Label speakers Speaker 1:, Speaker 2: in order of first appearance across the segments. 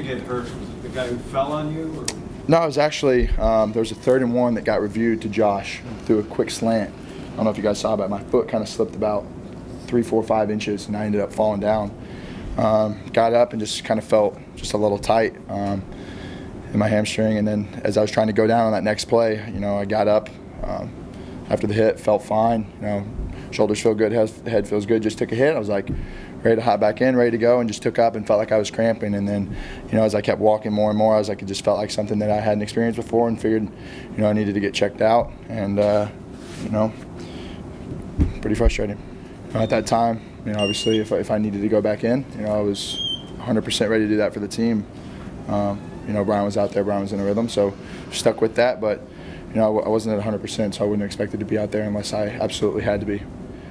Speaker 1: get hurt? Was it the guy who fell on you? Or?
Speaker 2: No, it was actually, there was a 3rd and 1 that got reviewed to Josh through a quick slant. I don't know if you guys saw, but my foot kind of slipped about 3, 4, 5 inches, and I ended up falling down. Got up and just kind of felt just a little tight in my hamstring, and then as I was trying to go down on that next play, I got up after the hit, felt fine. Shoulders feel good, head feels good. Just took a hit. I was like ready to hop back in, ready to go, and just took up and felt like I was cramping. And then, as I kept walking more and more, I was like, it just felt like something that I hadn't experienced before, and figured, I needed to get checked out. And pretty frustrating. At that time, obviously, if I needed to go back in, I was 100% ready to do that for the team. Brian was out there, Brian was in a rhythm, so stuck with that. But I wasn't at 100%, so I wouldn't expect it to be out there unless I absolutely had to be.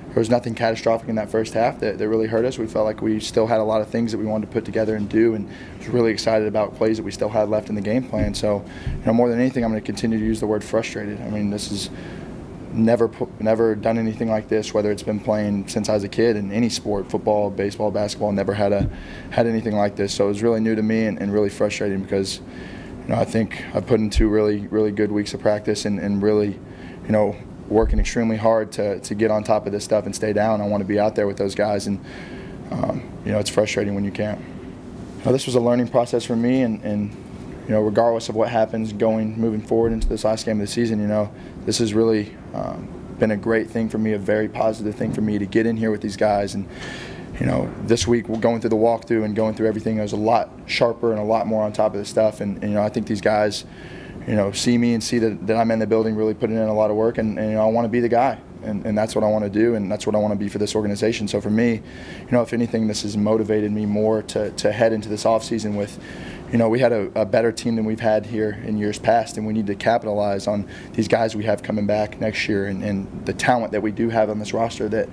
Speaker 2: There was nothing catastrophic in that first half that really hurt us. We felt like we still had a lot of things that we wanted to put together and do, and was really excited about plays that we still had left in the game plan. So, more than anything, I'm going to continue to use the word frustrated. I mean, this is never done anything like this, whether it's been playing since I was a kid in any sport, football, baseball, basketball, never had anything like this. So it was really new to me and really frustrating because, I think I've put in 2 really good weeks of practice and really, working extremely hard to get on top of this stuff and stay down. I want to be out there with those guys, and it's frustrating when you can't. This was a learning process for me, and regardless of what happens moving forward into this last game of the season, this has really been a great thing for me, a very positive thing for me to get in here with these guys. And this week we're going through the walkthrough and going through everything. I was a lot sharper and a lot more on top of this stuff. And I think these guys, see me and see that I'm in the building really putting in a lot of work, and I want to be the guy. And that's what I want to do, and that's what I want to be for this organization. So for me, if anything, this has motivated me more to head into this offseason with, we had a better team than we've had here in years past, and we need to capitalize on these guys we have coming back next year and the talent that we do have on this roster that,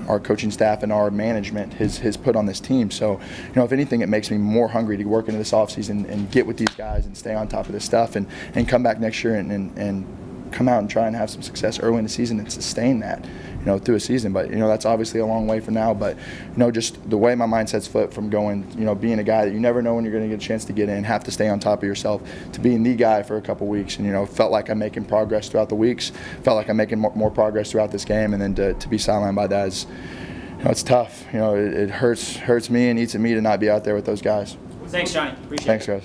Speaker 2: our coaching staff and our management has put on this team. So, if anything, it makes me more hungry to work into this offseason and get with these guys and stay on top of this stuff and come back next year and come out and try and have some success early in the season and sustain that, through a season. But, that's obviously a long way from now. But, just the way my mindset's flipped from going, being a guy that you never know when you're going to get a chance to get in, have to stay on top of yourself, to being the guy for a couple weeks. And, felt like I'm making progress throughout the weeks, felt like I'm making more progress throughout this game. And then to be sidelined by that is, it's tough. It hurts me and eats at me to not be out there with those guys.
Speaker 3: Thanks, Johnny. Appreciate it.
Speaker 2: Thanks, guys.